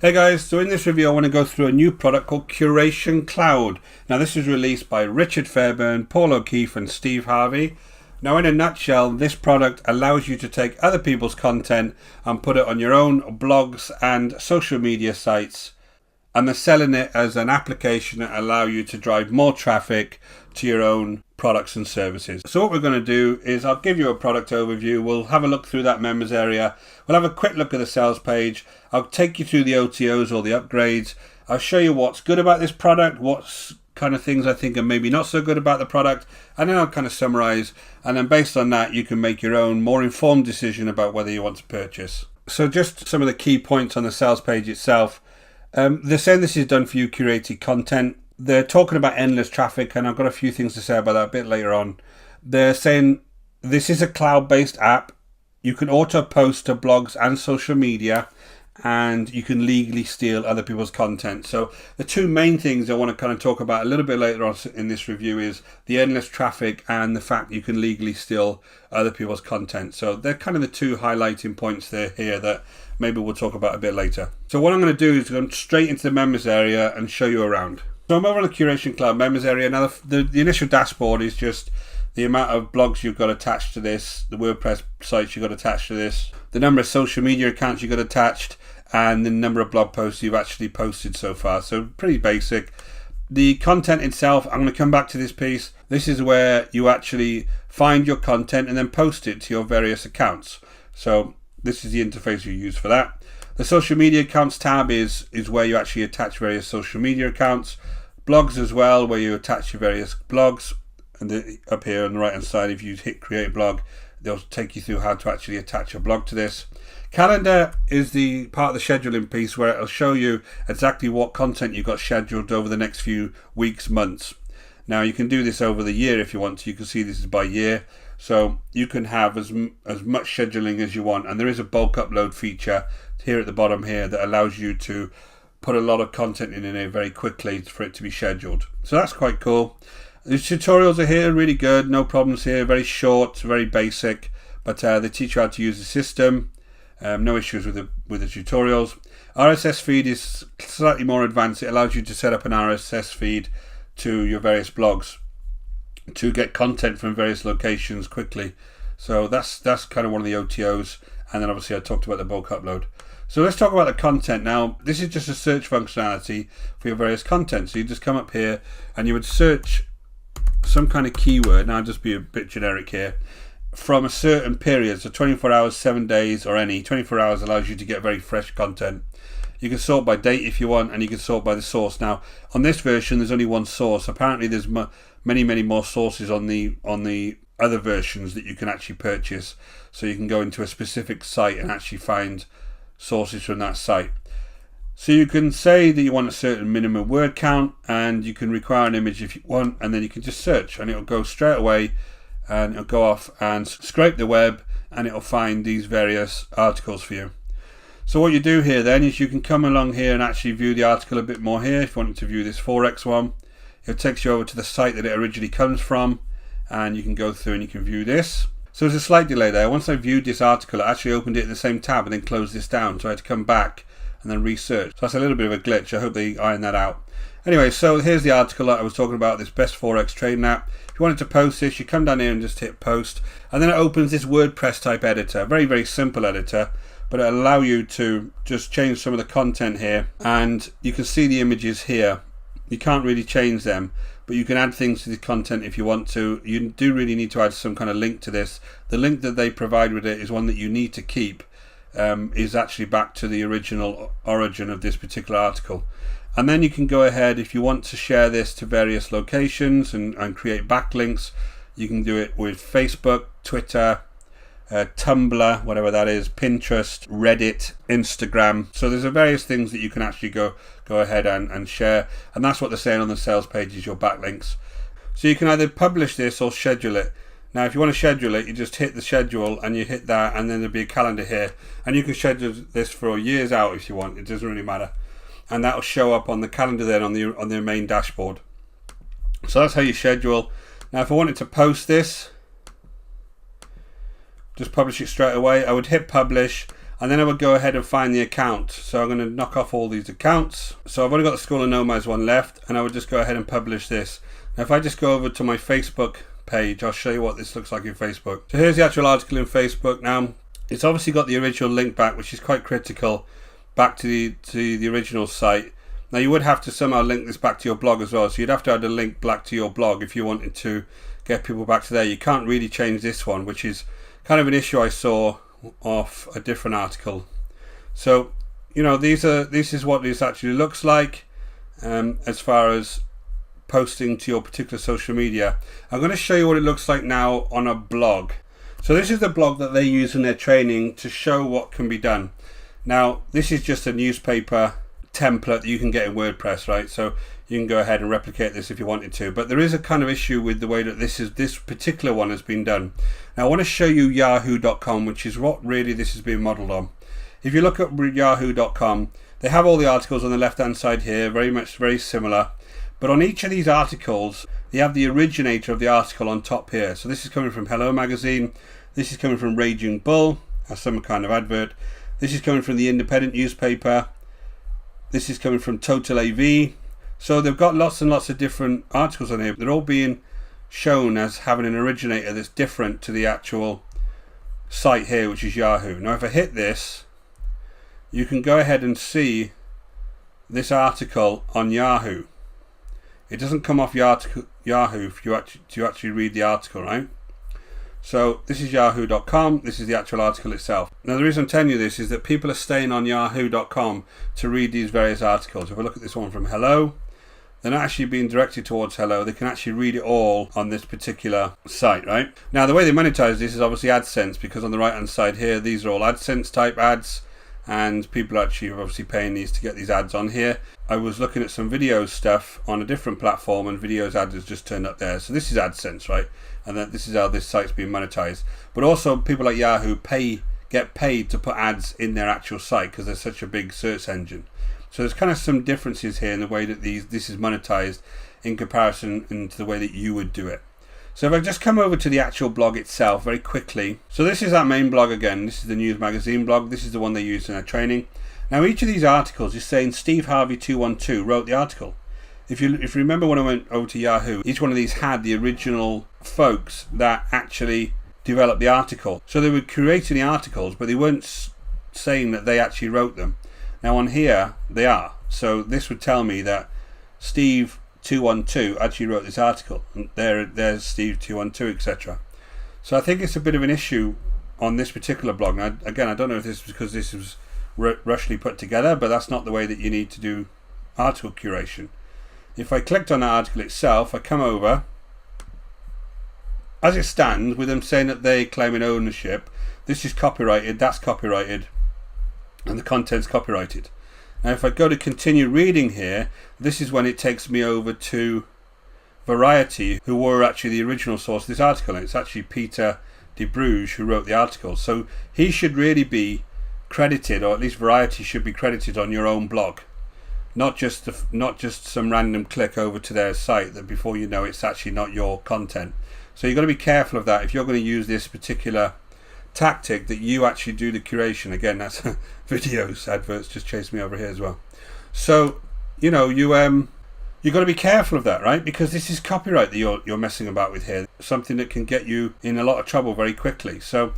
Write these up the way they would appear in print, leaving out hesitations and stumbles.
Hey guys, so in this review I want to go through a new product called Curation Cloud. Now this was released by Richard Fairburn, Paul O'Keefe and Steve Harvey. Now in a nutshell, this product allows you to take other people's content and put it on your own blogs and social media sites, and they're selling it as an application that allows you to drive more traffic to your own products and services. So what we're going to do is I'll give you a product overview. We'll have a look through that members area. We'll have a quick look at the sales page. I'll take you through the OTOs or the upgrades. I'll show you what's good about this product, what's kind of things I think are maybe not so good about the product, and then I'll kind of summarize, and then based on that you can make your own more informed decision about whether you want to purchase. So just some of the key points on the sales page itself. They're saying this is done for you curated content. They're talking about endless traffic, and I've got a few things to say about that a bit later on. They're saying this is a cloud-based app. You can auto-post to blogs and social media, and you can legally steal other people's content. So the two main things I want to kind of talk about a little bit later on in this review is the endless traffic and the fact you can legally steal other people's content. So they're kind of the two highlighting points there here that maybe we'll talk about a bit later. So what I'm going to do is go straight into the members area and show you around. So I'm over on the Curation Cloud members area. Now the initial dashboard is just the amount of blogs you've got attached to this, the WordPress sites you've got attached to this, the number of social media accounts you've got attached, and the number of blog posts you've actually posted so far. So pretty basic. The content itself, I'm going to come back to this piece. This is where you actually find your content and then post it to your various accounts. So this is the interface you use for that. The social media accounts tab is where you actually attach various social media accounts. Blogs as well, where you attach your various blogs. And up here on the right hand side, if you hit create blog, they'll take you through how to actually attach a blog to this. Calendar is the part of the scheduling piece where it'll show you exactly what content you've got scheduled over the next few weeks, months. Now you can do this over the year if you want to. You can see this is by year, so you can have as much scheduling as you want, and there is a bulk upload feature here at the bottom here that allows you to put a lot of content in there very quickly for it to be scheduled. So that's quite cool. The tutorials are here, really good, no problems here, very short, very basic, but they teach you how to use the system. No issues with the tutorials. RSS feed is slightly more advanced. It allows you to set up an RSS feed to your various blogs to get content from various locations quickly. So that's kind of one of the OTOs. And then obviously I talked about the bulk upload. So let's talk about the content now. This is just a search functionality for your various content. So you just come up here and you would search some kind of keyword. Now I'll just be a bit generic here. From a certain period, so 24 hours, 7 days, or any. 24 hours allows you to get very fresh content. You can sort by date if you want, and you can sort by the source. Now, on this version, there's only one source. Apparently, there's many more sources on the other versions that you can actually purchase. So you can go into a specific site and actually find sources from that site. So you can say that you want a certain minimum word count, and you can require an image if you want, and then you can just search, and it'll go straight away. And it'll go off and scrape the web, and it'll find these various articles for you. So what you do here then is you can come along here and actually view the article a bit more here. If you wanted to view this Forex one, it takes you over to the site that it originally comes from, and you can go through and you can view this. So there's a slight delay there. Once I viewed this article, I actually opened it in the same tab and then closed this down, so I had to come back and then research. So that's a little bit of a glitch. I hope they iron that out. Anyway, so here's the article that I was talking about, this best Forex trading app. If you wanted to post this, you come down here and just hit post, and then it opens this WordPress type editor. Very, very simple editor, but it'll allow you to just change some of the content here, and you can see the images here. You can't really change them, but you can add things to the content if you want to. You do really need to add some kind of link to this. The link that they provide with it is one that you need to keep, is actually back to the original origin of this particular article. And then you can go ahead, if you want to share this to various locations and create backlinks, you can do it with Facebook, Twitter, Tumblr, whatever that is, Pinterest, Reddit, Instagram. So there's various things that you can actually go ahead and share. And that's what they're saying on the sales page is your backlinks. So you can either publish this or schedule it. Now, if you want to schedule it, you just hit the schedule and you hit that, and then there'll be a calendar here. And you can schedule this for years out if you want. It doesn't really matter. And that'll show up on the calendar then on the main dashboard. So that's how you schedule. Now if I wanted to post this, just publish it straight away, I would hit publish, and then I would go ahead and find the account. So I'm going to knock off all these accounts. So I've only got the School of Nomads one left, and I would just go ahead and publish this. Now if I just go over to my Facebook page, I'll show you what this looks like in Facebook. So here's the actual article in Facebook. Now it's obviously got the original link back, which is quite critical, back to the original site. Now you would have to somehow link this back to your blog as well, so you'd have to add a link back to your blog if you wanted to get people back to there. You can't really change this one, which is kind of an issue I saw off a different article. So this is what this actually looks like as far as posting to your particular social media. I'm going to show you what it looks like now on a blog. So this is the blog that they use in their training to show what can be done. Now this is just a newspaper template that you can get in WordPress, right? So you can go ahead and replicate this if you wanted to, but there is a kind of issue with the way that this particular one has been done. Now I want to show you yahoo.com, which is what really this is being modeled on. If you look at yahoo.com, they have all the articles on the left hand side here, very similar, but on each of these articles they have the originator of the article on top here. So this is coming from Hello Magazine, this is coming from Raging Bull as some kind of advert, this is coming from the Independent newspaper, this is coming from Total AV. So they've got lots and lots of different articles on here. They're all being shown as having an originator that's different to the actual site here, which is Yahoo. Now if I hit this, you can go ahead and see this article on Yahoo. It doesn't come off Yahoo if you actually read the article, right? So this is yahoo.com, this is the actual article itself. Now the reason I'm telling you this is that people are staying on yahoo.com to read these various articles. If I look at this one from Hello, they're not actually being directed towards Hello, they can actually read it all on this particular site, right? Now the way they monetize this is obviously AdSense, because on the right hand side here, these are all AdSense type ads, and people actually are obviously paying these to get these ads on here. I was looking at some video stuff on a different platform, and videos ads has just turned up there. So this is AdSense, right? And this is how this site's being monetized. But also people like Yahoo get paid to put ads in their actual site because they're such a big search engine. So there's kind of some differences here in the way that this is monetized in comparison to the way that you would do it. So if I just come over to the actual blog itself very quickly. So this is our main blog again. This is the News Magazine blog. This is the one they use in their training. Now each of these articles is saying Steve Harvey 212 wrote the article. If you remember when I went over to Yahoo, each one of these had the original folks that actually developed the article. So they were creating the articles, but they weren't saying that they actually wrote them. Now on here, they are. So this would tell me that Steve 212 actually wrote this article. And there's Steve 212, etc. So I think it's a bit of an issue on this particular blog. Now, again, I don't know if this is because this was rushly put together, but that's not the way that you need to do article curation. If I clicked on the article itself, I come over, as it stands, with them saying that they claim an ownership, this is copyrighted, that's copyrighted, and the content's copyrighted. Now if I go to continue reading here, this is when it takes me over to Variety, who were actually the original source of this article, and it's actually Peter de Bruges who wrote the article. So he should really be credited, or at least Variety should be credited on your own blog. Not just some random click over to their site that before you know it's actually not your content. So you've got to be careful of that. If you're going to use this particular tactic, that you actually do the curation. Again, that's videos, adverts just chased me over here as well. So you've got to be careful of that, right? Because this is copyright that you're messing about with here. Something that can get you in a lot of trouble very quickly. So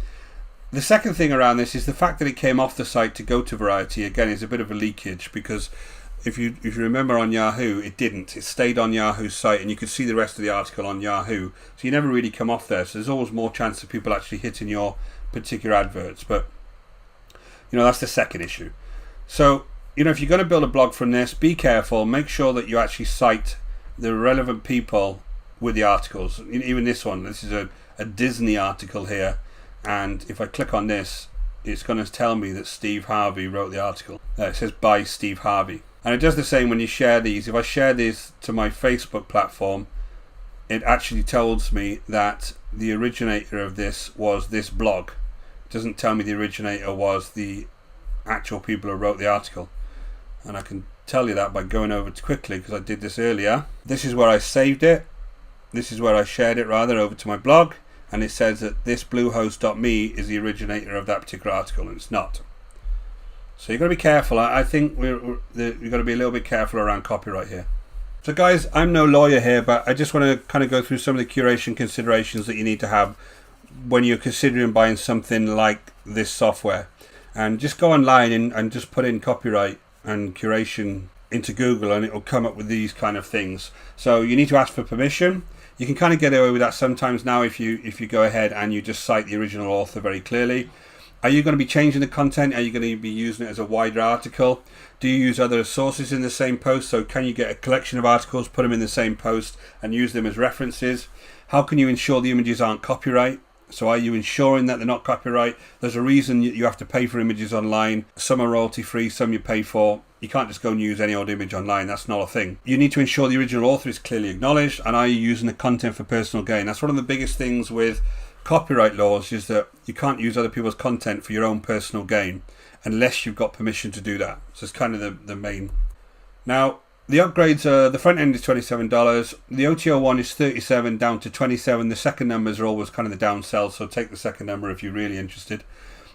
the second thing around this is the fact that it came off the site to go to Variety. Again, is a bit of a leakage, because if you remember on Yahoo, it didn't. It stayed on Yahoo's site, and you could see the rest of the article on Yahoo. So you never really come off there. So there's always more chance of people actually hitting your particular adverts. But that's the second issue. So if you're going to build a blog from this, be careful. Make sure that you actually cite the relevant people with the articles. Even this one. This is a Disney article here, and if I click on this, it's going to tell me that Steve Harvey wrote the article. It says by Steve Harvey. And it does the same when you share these. If I share this to my Facebook platform, it actually tells me that the originator of this was this blog. It doesn't tell me the originator was the actual people who wrote the article. And I can tell you that by going over to quickly, because I did this earlier. This is where I saved it. This is where I shared it rather over to my blog. And it says that this bluehost.me is the originator of that particular article, and it's not. So you've got to be careful. I think you've got to be a little bit careful around copyright here. So guys, I'm no lawyer here, but I just want to kind of go through some of the curation considerations that you need to have when you're considering buying something like this software. And just go online and just put in copyright and curation into Google, and it will come up with these kind of things. So you need to ask for permission. You can kind of get away with that sometimes now if you go ahead and you just cite the original author very clearly. Are you going to be changing the content? Are you going to be using it as a wider article? Do you use other sources in the same post? So can you get a collection of articles, put them in the same post and use them as references? How can you ensure the images aren't copyright? So are you ensuring that they're not copyright? There's a reason you have to pay for images online. Some are royalty free, some you pay for. You can't just go and use any old image online. That's not a thing. You need to ensure the original author is clearly acknowledged, and are you using the content for personal gain? That's one of the biggest things with copyright laws, is that you can't use other people's content for your own personal gain unless you've got permission to do that. So it's kind of the main. Now, the upgrades are, the front end is $27, the OTO one is 37 down to 27. The second numbers are always kind of the downsell, so take the second number if you're really interested.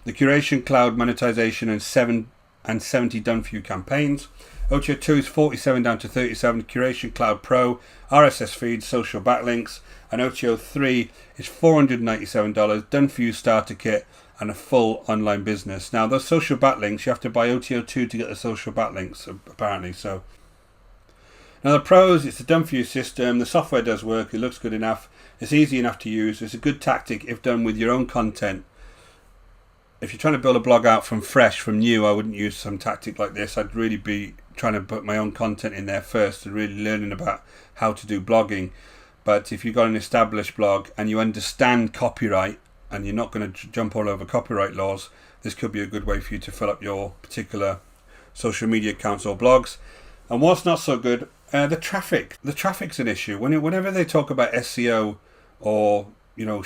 The Curation Cloud monetization and 70 done for you campaigns. OTO 2 is 47 down to 37. Curation Cloud Pro, RSS feeds, social backlinks. And OTO 3 is $497, done for you starter kit and a full online business. Now those social backlinks, you have to buy OTO 2 to get the social backlinks apparently. So now the pros, it's a done for you system. The software does work, it looks good enough, it's easy enough to use, it's a good tactic if done with your own content. If you're trying to build a blog out from fresh, from new, I wouldn't use some tactic like this. I'd really be trying to put my own content in there first and really learning about how to do blogging. But if you've got an established blog and you understand copyright and you're not going to jump all over copyright laws, this could be a good way for you to fill up your particular social media accounts or blogs. And what's not so good, the traffic. The traffic's an issue. Whenever they talk about SEO or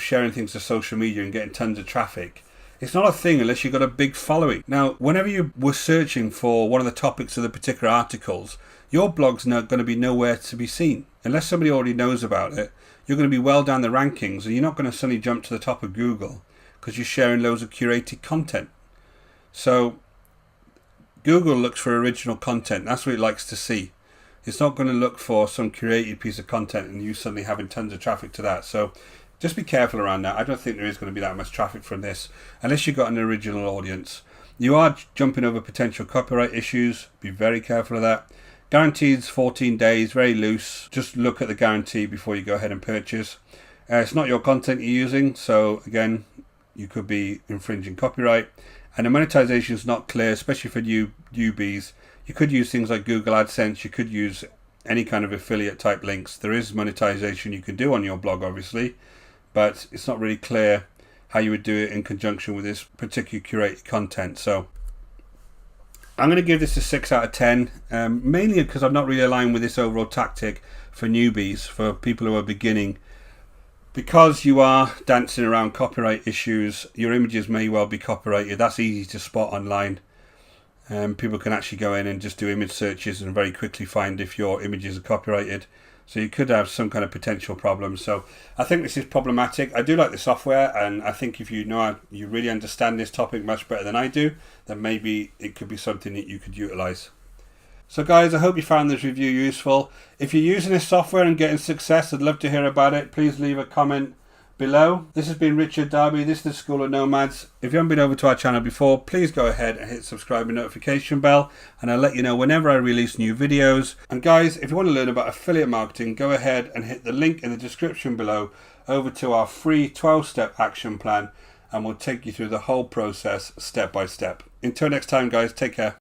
sharing things to social media and getting tons of traffic, it's not a thing unless you've got a big following. Now, whenever you were searching for one of the topics of the particular articles, your blog's not going to be nowhere to be seen. Unless somebody already knows about it, you're going to be well down the rankings and you're not going to suddenly jump to the top of Google because you're sharing loads of curated content. So Google looks for original content. That's what it likes to see. It's not going to look for some curated piece of content and you suddenly having tons of traffic to that. So just be careful around that. I don't think there is going to be that much traffic from this unless you've got an original audience. You are jumping over potential copyright issues. Be very careful of that. Guarantees 14 days, very loose. Just look at the guarantee before you go ahead and purchase. It's not your content you're using, so again, you could be infringing copyright. And the monetization is not clear, especially for newbies. You could use things like Google AdSense. You could use any kind of affiliate type links. There is monetization you can do on your blog, obviously, but it's not really clear how you would do it in conjunction with this particular curated content. So I'm going to give this a 6 out of 10, mainly because I'm not really aligned with this overall tactic for newbies, for people who are beginning. Because you are dancing around copyright issues, your images may well be copyrighted. That's easy to spot online. People can actually go in and just do image searches and very quickly find if your images are copyrighted. So you could have some kind of potential problem. So I think this is problematic. I do like the software, and I think if you really understand this topic much better than I do, then maybe it could be something that you could utilize. So guys, I hope you found this review useful. If you're using this software and getting success, I'd love to hear about it. Please leave a comment below. This has been Richard Darby. This is the School of Nomads. If you haven't been over to our channel before, please go ahead and hit subscribe and notification bell, and I'll let you know whenever I release new videos. And guys, if you want to learn about affiliate marketing, go ahead and hit the link in the description below over to our free 12-step action plan, and we'll take you through the whole process step by step. Until next time guys, take care.